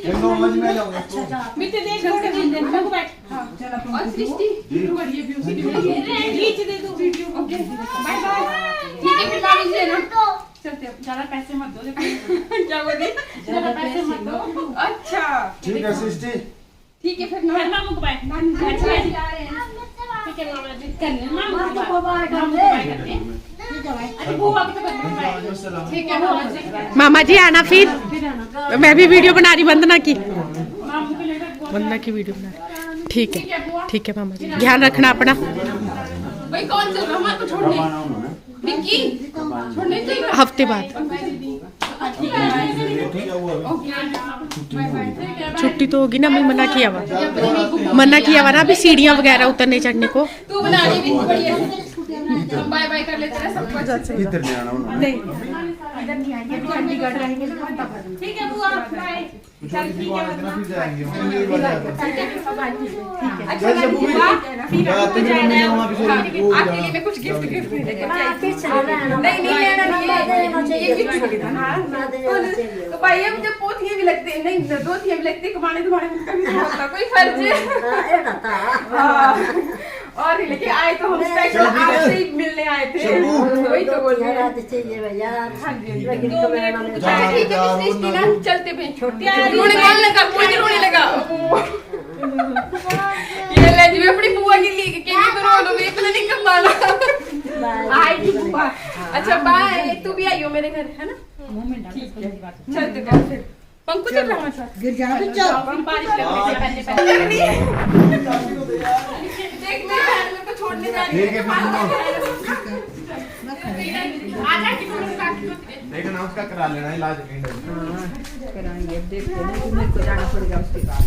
मिट्टी देख छोड़ के दे को बैठ। हां चल अपन और सृष्टि शुरू करिए ब्यूटी खींच दे दो वीडियो। Okay bye bye. ठीक है फिर ला लीजिए ना चलते अब ज्यादा पैसे मत दो। क्या बोली ज्यादा पैसे मत दो। अच्छा ठीक है सृष्टि ठीक है फिर मामू को बाय। अच्छा ठीक है मामा जी कर ले मामू को बाय कर ले। ठीक है भाई अरे बुआ भी तो बाय। ठीक है मामा जी। मामा जी आना फिर मैं भी वीडियो बना रही वंदना की मामू के लेकर वंदना की वीडियो बना। ठीक है मामा जी ध्यान रखना अपना। भाई कौन चल रहा है को छोड़ने विक्की छोड़ने चाहिए हफ्ते बाद छुट्टी तो होगी ना। मैं मना किया हुआ ना अभी सीढ़ियाँ वगैरह उतरने चढ़ने को। तू बना रही भी बढ़िया हम बाय बाय कर लेते हैं सब कुछ। इधर नहीं आना नहीं इधर नहीं आएंगे अभी चंडीगढ़ रहेंगे। ठीक है बुआ बाय चल ठीक है फिर जाएंगे अच्छा आपके लिए मैं कुछ गिफ्ट नहीं ये गिफ्ट खरीदा ना। तो भाई अब जब पोतियां भी लगती है नहीं दोतियां भी लगती है कमाने तुम्हारे मुझका भी होता कोई फर्ज और लेके आए तो हम स्पेशल आपसे ही मिलने आए थे। वही तो बोल रहे हैं। अच्छा ठीक है सृष्टि ना चलते भाई रोने लगा कोई रोने लगा। ये ले जी अपनी बुआ के लिए के भी रो लो मैं पता नहीं कब माला आई थी बुआ। अच्छा बाय तू भी आइयो मेरे घर है ना। ठीक है चलते फिर पंकु चल रहा है गिर जा चल बारिश लगने से पहले देख मेरे बहन मेरे को छोड़ने जा रही है। आजा कि देखो ना उसका करा लेना इलाज कराएंगे देखते हैं कि मेरे को जाना पड़ेगा उसके पास।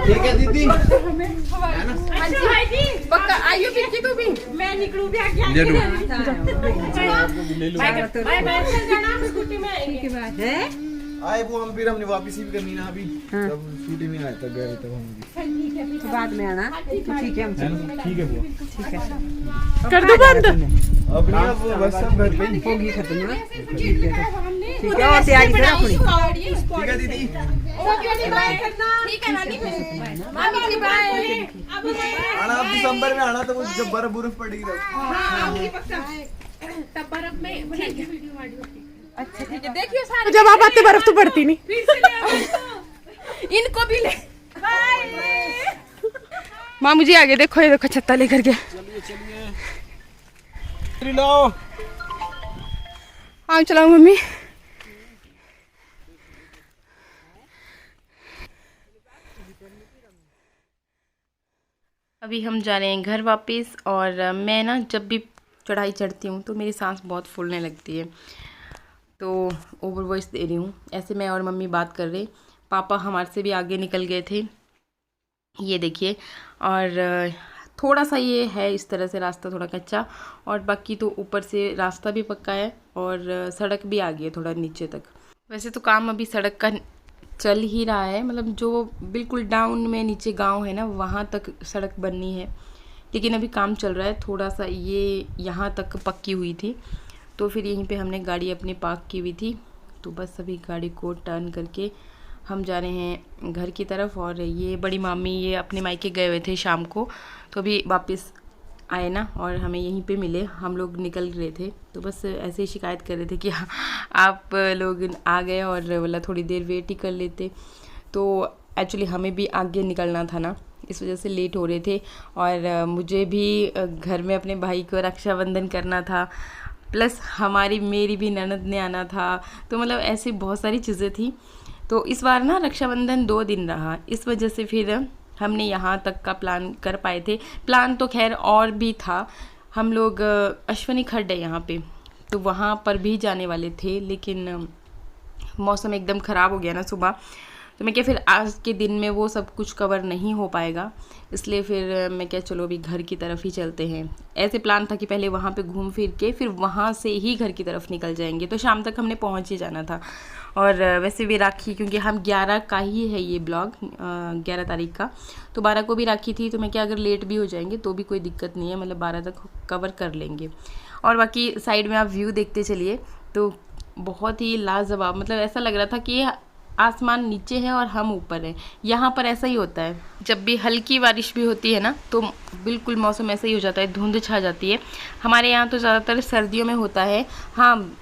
ठीक है दीदी अच्छा भाई जी पक्का आइयो फिर तू भी मैं निकलूं भी आगे बाय बाय चल जाना स्कूटी में आएंगे के बाद है आए वो हम फिर हमने वापस ही करनी ना अभी जब छुट्टी में आए तब गए तब हम तो बाद में आना ठीक है हम ठीक है वो ठीक है कर दो बंद अब नहीं अब बस सब घर पे होगी खत्म ना ठीक है और तैयारी करो अपनी ठीक है दीदी ओके बाय करना ठीक है नानी मामी की बाय अब आना अब दिसंबर में आना तो जब बर्फ पड़ेगी तब हां आऊंगी पक्का तब बर्फ में बनाएंगे वीडियो वीडियो। अच्छा ठीक है देखियो सारे जब आप आते बर्फ तो पड़ती नहीं। फिर से ले आओ इनको भी ले बाय। माँ मुझे आगे देखो ये देखो छत्ता लेकर के लाओ आओ चलाओ मम्मी। अभी हम जा रहे हैं घर वापस और मैं ना जब भी चढ़ाई चढ़ती हूँ तो मेरी सांस बहुत फूलने लगती है तो ओवर वॉइस दे रही हूँ। ऐसे मैं और मम्मी बात कर रहे पापा हमारे से भी आगे निकल गए थे ये देखिए। और थोड़ा सा ये है इस तरह से रास्ता थोड़ा कच्चा और बाकी तो ऊपर से रास्ता भी पक्का है और सड़क भी आ गई है थोड़ा नीचे तक। वैसे तो काम अभी सड़क का चल ही रहा है मतलब जो बिल्कुल डाउन में नीचे गांव है ना वहाँ तक सड़क बननी है लेकिन अभी काम चल रहा है। थोड़ा सा ये यहाँ तक पक्की हुई थी तो फिर यहीं पे हमने गाड़ी अपनी पार्क की हुई थी तो बस अभी गाड़ी को टर्न करके हम जा रहे हैं घर की तरफ। और ये बड़ी मामी ये अपने मायके गए हुए थे शाम को तो अभी वापस आए ना और हमें यहीं पे मिले। हम लोग निकल रहे थे तो बस ऐसे ही शिकायत कर रहे थे कि आप लोग आ गए और बोला थोड़ी देर वेट ही कर लेते। तो एक्चुअली हमें भी आगे निकलना था ना इस वजह से लेट हो रहे थे और मुझे भी घर में अपने भाई को रक्षाबंधन करना था प्लस मेरी भी ननद ने आना था तो मतलब ऐसी बहुत सारी चीज़ें थी। तो इस बार ना रक्षाबंधन 2 दिन रहा इस वजह से फिर हमने यहाँ तक का प्लान कर पाए थे। प्लान तो खैर और भी था हम लोग अश्वनी खड्ड है यहाँ पे तो वहाँ पर भी जाने वाले थे लेकिन मौसम एकदम ख़राब हो गया ना सुबह तो मैं क्या फिर आज के दिन में वो सब कुछ कवर नहीं हो पाएगा इसलिए फिर मैं क्या चलो अभी घर की तरफ ही चलते हैं। ऐसे प्लान था कि पहले वहाँ पे घूम फिर के फिर वहाँ से ही घर की तरफ निकल जाएंगे तो शाम तक हमने पहुँच ही जाना था। और वैसे भी राखी क्योंकि हम 11 का ही है ये ब्लॉग 11 तारीख का तो 12 को भी राखी थी तो मैं क्या अगर लेट भी हो जाएंगे तो भी कोई दिक्कत नहीं है मतलब 12 तक कवर कर लेंगे। और बाकी साइड में आप व्यू देखते चलिए तो बहुत ही लाजवाब, मतलब ऐसा लग रहा था कि आसमान नीचे है और हम ऊपर हैं। यहाँ पर ऐसा ही होता है, जब भी हल्की बारिश भी होती है ना तो बिल्कुल मौसम ऐसा ही हो जाता है, धुंध छा जाती है। हमारे यहाँ तो ज़्यादातर सर्दियों में होता है, हाँ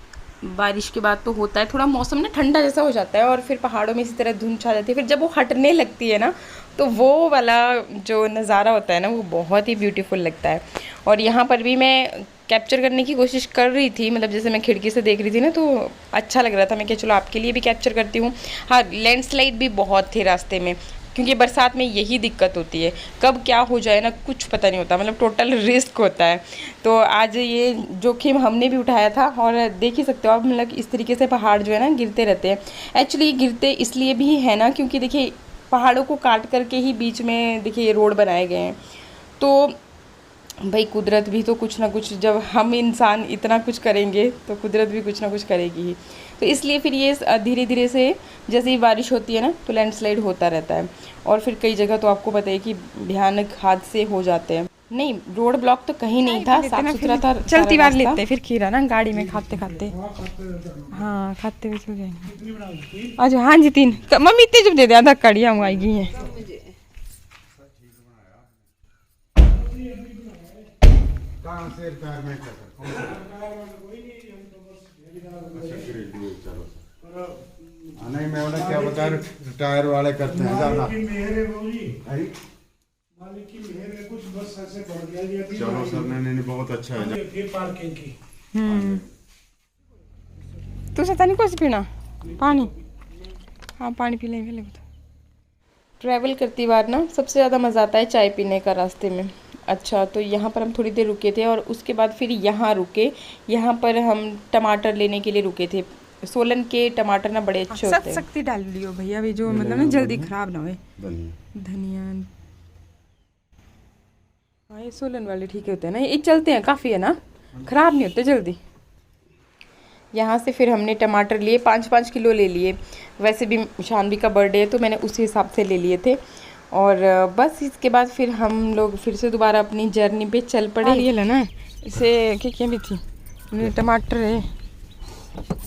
बारिश के बाद तो होता है, थोड़ा मौसम ना ठंडा जैसा हो जाता है और फिर पहाड़ों में इसी तरह धुंध छा जाती है। फिर जब वो हटने लगती है ना तो वो वाला जो नज़ारा होता है ना वो बहुत ही ब्यूटीफुल लगता है। और यहाँ पर भी मैं कैप्चर करने की कोशिश कर रही थी, मतलब जैसे मैं खिड़की से देख रही थी ना तो अच्छा लग रहा था। मैं क्या चलो आपके लिए भी कैप्चर करती हूँ। हाँ लैंडस्लाइड भी बहुत थे रास्ते में, क्योंकि बरसात में यही दिक्कत होती है, कब क्या हो जाए ना कुछ पता नहीं होता, मतलब टोटल रिस्क होता है। तो आज ये जोखिम हमने भी उठाया था और देख ही सकते हो आप, मतलब इस तरीके से पहाड़ जो है ना गिरते रहते हैं। एक्चुअली गिरते इसलिए भी है ना क्योंकि देखिए पहाड़ों को काट करके ही बीच में देखिए रोड बनाए गए हैं। तो भाई कुदरत भी तो कुछ ना कुछ, जब हम इंसान इतना कुछ करेंगे तो कुदरत भी कुछ ना कुछ करेगी ही। तो इसलिए फिर ये धीरे धीरे से जैसे ही बारिश होती है ना तो लैंडस्लाइड होता रहता है। और फिर कई जगह तो आपको पता है कि भयानक हादसे हो जाते हैं। नहीं रोड ब्लॉक तो कहीं नहीं था, साफ सुथरा था। चलती बार लेते फिर खीरा ना गाड़ी में खाते खाते, हाँ खाते हुए चल जाएंगे। अच्छा हाँ जी 3 मम्मी इतने जब दे दे आधा कड़िया मंगाई गई हैं। नहीं मैं उन्हें क्या बता टायर वाले करते हैं ज्यादा। चलो सर नहीं बहुत अच्छा है। पार्किंग की तू सता नहीं कुछ पीना पानी, हाँ पानी पी लेंगे। ट्रैवल करती बार ना सबसे ज़्यादा मज़ा आता है चाय पीने का रास्ते में। अच्छा तो यहाँ पर हम थोड़ी देर रुके थे और उसके बाद फिर यहाँ रुके, यहाँ पर हम टमाटर लेने के लिए रुके थे। सोलन के टमाटर ना बड़े अच्छे होते हैं। सख्ती डाल लियो भैया भी जो मतलब ना जल्दी खराब ना होए। धनिया हाँ ये सोलन वाले ठीक होते हैं ना, ये चलते हैं काफ़ी है ना, ख़राब नहीं होते जल्दी। यहाँ से फिर हमने टमाटर लिए 5-5 किलो ले लिए। वैसे भी शानवी का बर्थडे है तो मैंने उसी हिसाब से ले लिए थे। और बस इसके बाद फिर हम लोग फिर से दोबारा अपनी जर्नी पे चल पड़े। ये लेना है इसे क्या भी थी टमाटर है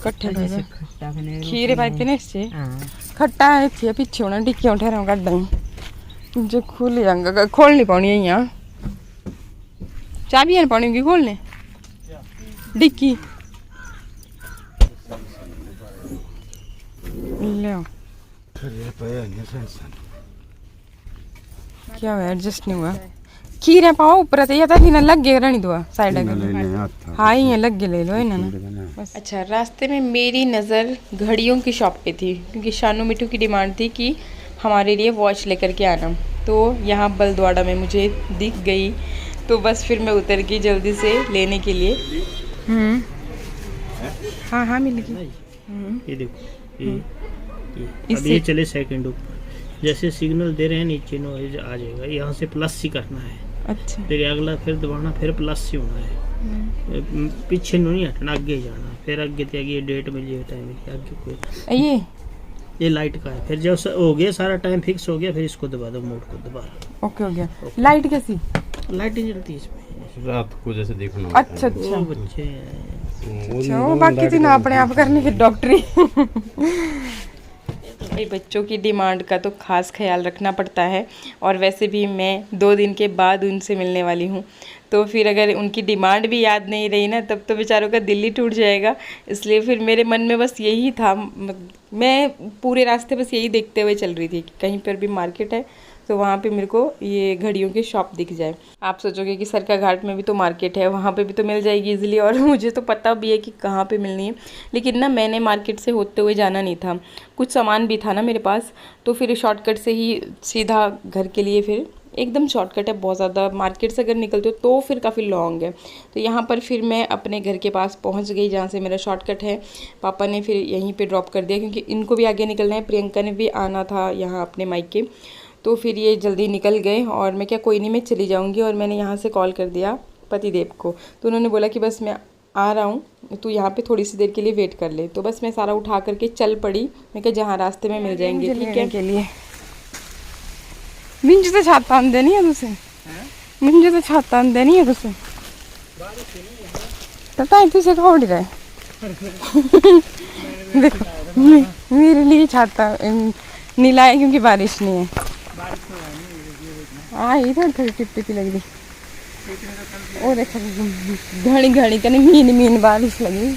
कट्ठे खीरे भाई पे इससे खट्टा है थी पीछे होना टिक्की ठहरा कट जो खुल जाऊंगा खोल नहीं पानी है यहाँ चाबी है पानी की खोलने डिक्की ले क्या हुआ एडजस्ट नहीं हुआ खीरे पाओ ऊपर तो ये था कि ना लग गया रहनी दुआ साइड हाँ ये लग गए ले लो ना। अच्छा रास्ते में मेरी नज़र घड़ियों की शॉप पे थी क्योंकि शानू मिठू की डिमांड थी कि हमारे लिए वॉच लेकर के आना, तो यहाँ बलद्वाड़ा में मुझे दिख गई तो बस फिर मैं उतर गई जल्दी से लेने के लिए। हाँ हाँ मिल गई। ये देखो अब ये चले सेकंड ऊपर, जैसे सिग्नल दे रहे हैं नीचे नॉइज आ जाएगा, यहाँ से प्लस ही करना है। अच्छा फिर अगला फिर दबाना फिर प्लस ही होना है, पीछे नहीं हटना आगे जाना, फिर आगे ते आगे डेट मिल जाए टाइम आगे कोई ये लाइट का है। फिर जब हो गया सारा टाइम फिक्स हो गया फिर इसको दबा दो मोड को दोबारा। ओके हो गया। लाइट कैसी लाइट नहीं जलती इसमें रात को जैसे देखना। अच्छा अच्छा बच्चे अच्छा वो बाकी थी ना अपने आप करनी फिर डॉक्टरी। भाई बच्चों की डिमांड का तो खास ख्याल रखना पड़ता है और वैसे भी मैं 2 दिन के बाद उनसे मिलने वाली हूँ, तो फिर अगर उनकी डिमांड भी याद नहीं रही ना तब तो बेचारों का दिल ही टूट जाएगा। इसलिए फिर मेरे मन में बस यही था, मैं पूरे रास्ते बस यही देखते हुए चल रही थी कि कहीं पर भी मार्केट है तो वहाँ पे मेरे को ये घड़ियों की शॉप दिख जाए। आप सोचोगे कि सरका घाट में भी तो मार्केट है, वहाँ पे भी तो मिल जाएगी इजीली, और मुझे तो पता भी है कि कहाँ पे मिलनी है, लेकिन ना मैंने मार्केट से होते हुए जाना नहीं था, कुछ सामान भी था ना मेरे पास, तो फिर शॉर्टकट से ही सीधा घर के लिए, फिर एकदम शॉर्टकट है बहुत ज़्यादा, मार्केट से अगर निकलते हो तो फिर काफ़ी लॉन्ग है। तो यहाँ पर फिर मैं अपने घर के पास पहुँच गई जहाँ से मेरा शॉर्टकट है। पापा ने फिर यहीं पे ड्रॉप कर दिया क्योंकि इनको भी आगे निकलना है, प्रियंका ने भी आना था यहाँ अपने मायके, तो फिर ये जल्दी निकल गए। और मैं क्या कोई नहीं मैं चली जाऊँगी, और मैंने यहाँ से कॉल कर दिया पतिदेव को, तो उन्होंने बोला कि बस मैं आ रहा हूँ तू यहाँ पे थोड़ी सी देर के लिए वेट कर ले। तो बस मैं सारा उठा करके चल पड़ी, मैं क्या जहाँ रास्ते में मिल जाएंगे ठीक है के लिए। मुझे तो छाता आंदे नहीं है तुझे, मुझे तो छाता आंदे नहीं है तुझे, पता है तुझे कौन रहा है देखो मेरे लिए छाता नीला है क्योंकि बारिश नहीं है। हाँ इधर थोड़ी टिप लग रही। और देखो घड़ी घड़ी कहीं मीन मीन बारिश लगी।